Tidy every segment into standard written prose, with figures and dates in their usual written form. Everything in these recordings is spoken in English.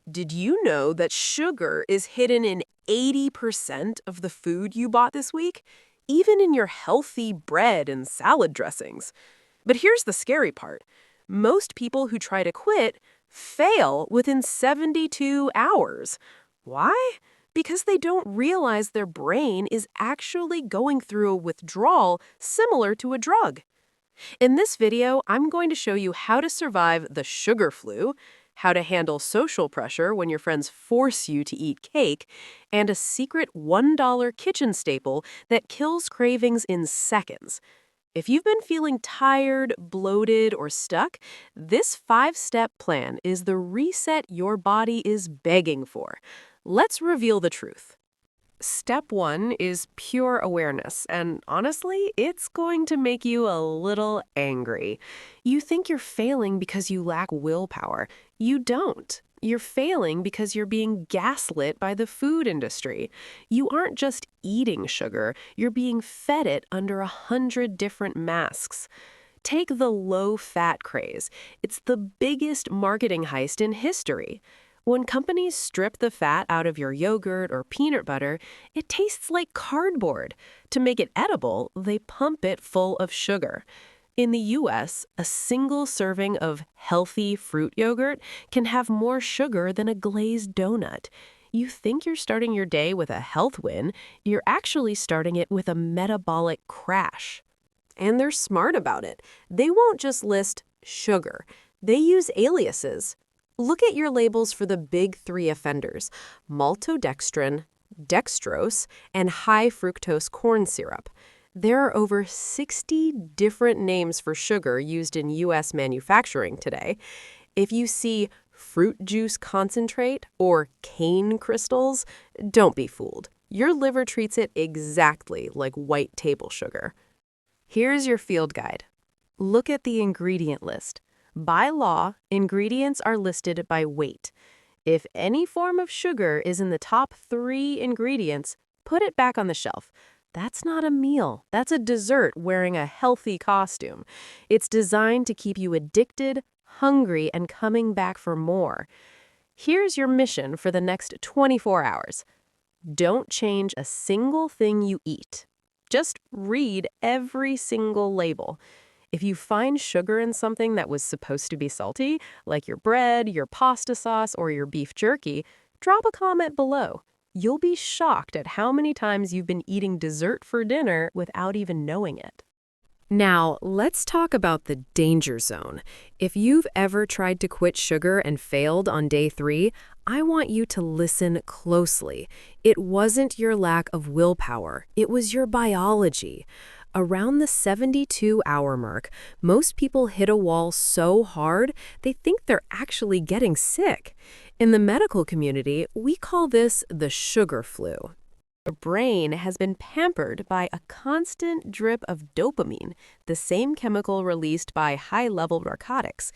Did you know that sugar is hidden in 80% of the food you bought this week? Even in your healthy bread and salad dressings. But here's the scary part. Most people who try to quit fail within 72 hours. Why? Because they don't realize their brain is actually going through a withdrawal similar to a drug. In this video, I'm going to show you how to survive the sugar flu, how to handle social pressure when your friends force you to eat cake, and a secret $1 kitchen staple that kills cravings in seconds. If you've been feeling tired, bloated, or stuck, this 5-step plan is the reset your body is begging for. Let's reveal the truth. Step 1 is pure awareness, and honestly, it's going to make you a little angry. You think you're failing because you lack willpower. You don't. You're failing because you're being gaslit by the food industry. You aren't just eating sugar, you're being fed it under 100 different masks. Take the low-fat craze. It's the biggest marketing heist in history. When companies strip the fat out of your yogurt or peanut butter, it tastes like cardboard. To make it edible, they pump it full of sugar. In the US, a single serving of healthy fruit yogurt can have more sugar than a glazed donut. You think you're starting your day with a health win, you're actually starting it with a metabolic crash. And they're smart about it. They won't just list sugar. They use aliases. Look at your labels for the big 3 offenders: maltodextrin, dextrose, and high fructose corn syrup. There are over 60 different names for sugar used in U.S. manufacturing today. If you see fruit juice concentrate or cane crystals, don't be fooled. Your liver treats it exactly like white table sugar. Here's your field guide. Look at the ingredient list. By law, ingredients are listed by weight. If any form of sugar is in the top 3 ingredients, put it back on the shelf. That's not a meal. That's a dessert wearing a healthy costume. It's designed to keep you addicted, hungry, and coming back for more. Here's your mission for the next 24 hours. Don't change a single thing you eat. Just read every single label. If you find sugar in something that was supposed to be salty, like your bread, your pasta sauce, or your beef jerky, drop a comment below. You'll be shocked at how many times you've been eating dessert for dinner without even knowing it. Now, let's talk about the danger zone. If you've ever tried to quit sugar and failed on day 3, I want you to listen closely. It wasn't your lack of willpower, it was your biology. Around the 72-hour mark, most people hit a wall so hard they think they're actually getting sick. In the medical community, we call this the sugar flu. Your brain has been pampered by a constant drip of dopamine, the same chemical released by high-level narcotics.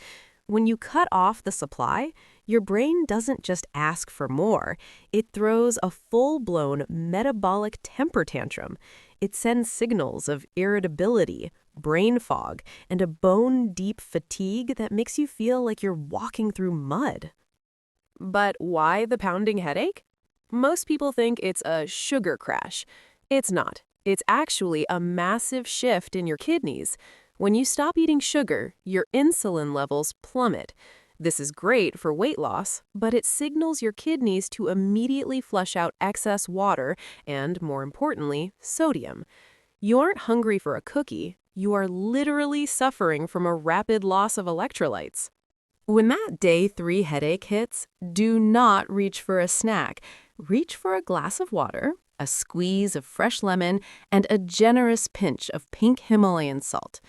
When you cut off the supply, your brain doesn't just ask for more. It throws a full-blown metabolic temper tantrum. It sends signals of irritability, brain fog, and a bone-deep fatigue that makes you feel like you're walking through mud. But why the pounding headache? Most people think it's a sugar crash. It's not. It's actually a massive shift in your kidneys. When you stop eating sugar, your insulin levels plummet. This is great for weight loss, but it signals your kidneys to immediately flush out excess water and, more importantly, sodium. You aren't hungry for a cookie. You are literally suffering from a rapid loss of electrolytes. When that day 3 headache hits, do not reach for a snack. Reach for a glass of water, a squeeze of fresh lemon, and a generous pinch of pink Himalayan salt.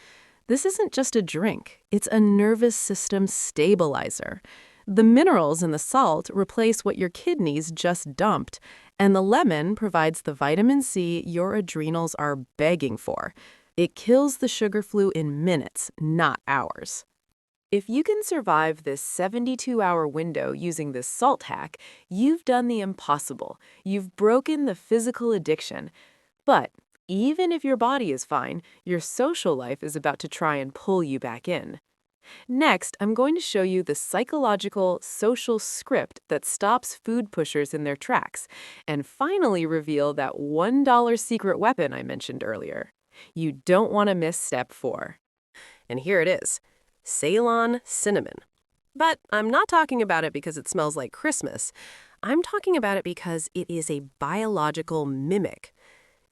This isn't just a drink, it's a nervous system stabilizer. The minerals in the salt replace what your kidneys just dumped, and the lemon provides the vitamin C your adrenals are begging for. It kills the sugar flu in minutes, not hours. If you can survive this 72-hour window using this salt hack, you've done the impossible. You've broken the physical addiction. But even if your body is fine, your social life is about to try and pull you back in. Next, I'm going to show you the psychological, social script that stops food pushers in their tracks, and finally reveal that $1 secret weapon I mentioned earlier. You don't want to miss step 4. And here it is, Ceylon cinnamon. But I'm not talking about it because it smells like Christmas. I'm talking about it because it is a biological mimic.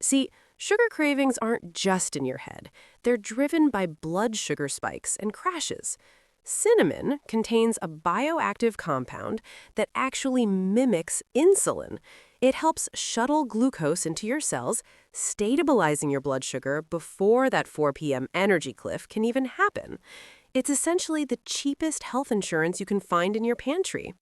See, sugar cravings aren't just in your head. They're driven by blood sugar spikes and crashes. Cinnamon contains a bioactive compound that actually mimics insulin. It helps shuttle glucose into your cells, stabilizing your blood sugar before that 4 p.m. energy cliff can even happen. It's essentially the cheapest health insurance you can find in your pantry.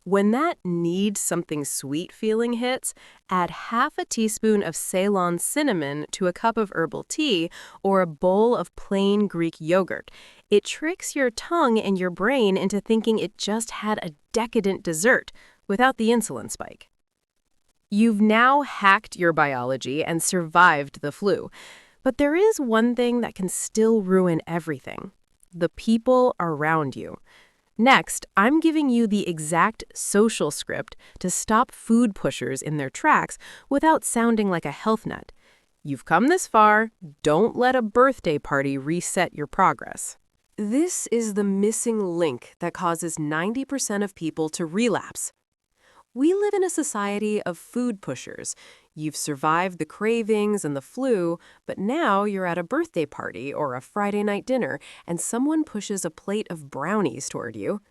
When that need something sweet feeling hits, add half a teaspoon of Ceylon cinnamon to a cup of herbal tea or a bowl of plain Greek yogurt. It tricks your tongue and your brain into thinking it just had a decadent dessert without the insulin spike. You've now hacked your biology and survived the flu. But there is one thing that can still ruin everything: the people around you. Next, I'm giving you the exact social script to stop food pushers in their tracks without sounding like a health nut. You've come this far, don't let a birthday party reset your progress. This is the missing link that causes 90% of people to relapse. We live in a society of food pushers. You've survived the cravings and the flu, but now you're at a birthday party or a Friday night dinner and someone pushes a plate of brownies toward you.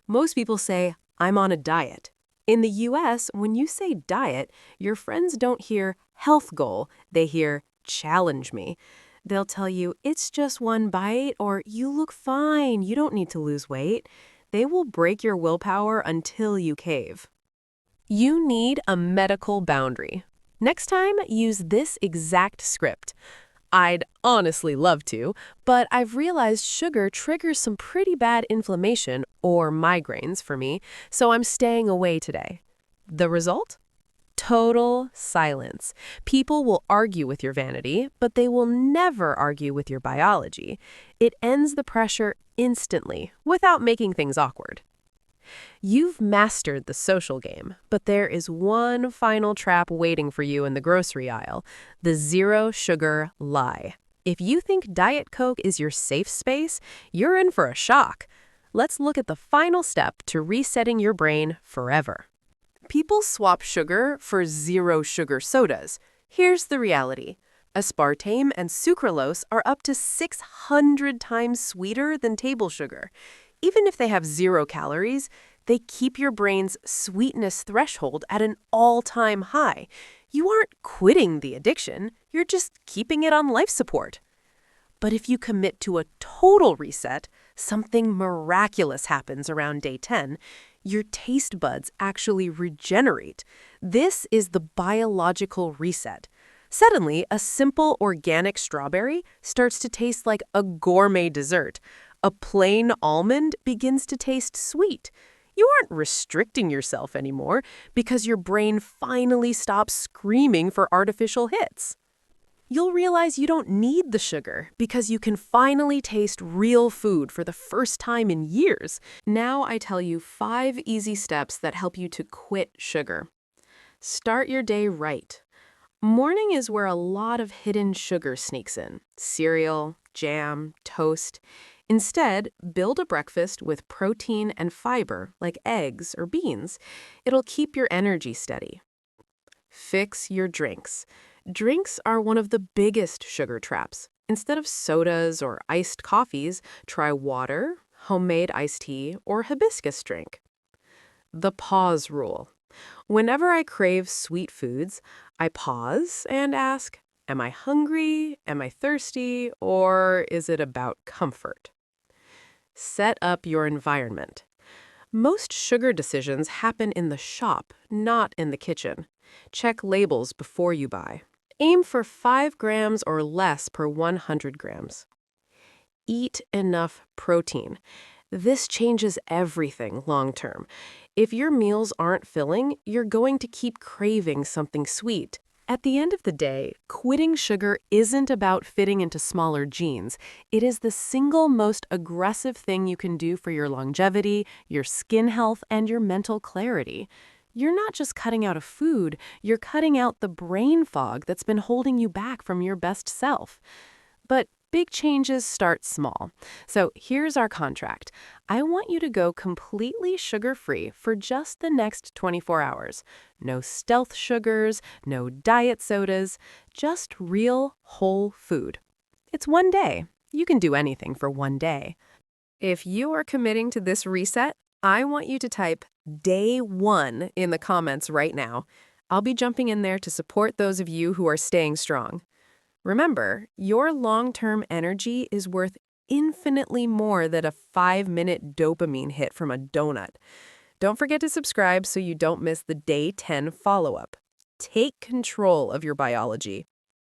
Most people say, "I'm on a diet." In the US, when you say diet, your friends don't hear health goal, they hear challenge me. They'll tell you, "It's just one bite," or "You look fine, you don't need to lose weight." They will break your willpower until you cave. You need a medical boundary. Next time, use this exact script. "I'd honestly love to, but I've realized sugar triggers some pretty bad inflammation or migraines for me, so I'm staying away today." The result? Total silence. People will argue with your vanity, but they will never argue with your biology. It ends the pressure instantly, without making things awkward. You've mastered the social game, but there is one final trap waiting for you in the grocery aisle: the zero sugar lie. If you think Diet Coke is your safe space, you're in for a shock. Let's look at the final step to resetting your brain forever. People swap sugar for zero sugar sodas. Here's the reality: aspartame and sucralose are up to 600 times sweeter than table sugar. Even if they have 0 calories, they keep your brain's sweetness threshold at an all-time high. You aren't quitting the addiction, you're just keeping it on life support. But if you commit to a total reset, something miraculous happens around day 10. Your taste buds actually regenerate. This is the biological reset. Suddenly, a simple organic strawberry starts to taste like a gourmet dessert. A plain almond begins to taste sweet. You aren't restricting yourself anymore because your brain finally stops screaming for artificial hits. You'll realize you don't need the sugar because you can finally taste real food for the first time in years. Now I tell you 5 easy steps that help you to quit sugar. Start your day right. Morning is where a lot of hidden sugar sneaks in: cereal, jam, toast. Instead, build a breakfast with protein and fiber like eggs or beans. It'll keep your energy steady. Fix your drinks. Drinks are one of the biggest sugar traps. Instead of sodas or iced coffees, try water, homemade iced tea, or hibiscus drink. The pause rule. Whenever I crave sweet foods, I pause and ask, am I hungry, am I thirsty, or is it about comfort? Set up your environment. Most sugar decisions happen in the shop, not in the kitchen. Check labels before you buy. Aim for 5 grams or less per 100 grams. Eat enough protein. This changes everything long term. If your meals aren't filling, you're going to keep craving something sweet. At the end of the day, quitting sugar isn't about fitting into smaller jeans. It is the single most aggressive thing you can do for your longevity, your skin health, and your mental clarity. You're not just cutting out a food, you're cutting out the brain fog that's been holding you back from your best self. But big changes start small. So here's our contract. I want you to go completely sugar-free for just the next 24 hours. No stealth sugars, no diet sodas, just real whole food. It's one day. You can do anything for one day. If you are committing to this reset, I want you to type day 1 in the comments right now. I'll be jumping in there to support those of you who are staying strong. Remember, your long-term energy is worth infinitely more than a 5-minute dopamine hit from a donut. Don't forget to subscribe so you don't miss the day 10 follow-up. Take control of your biology.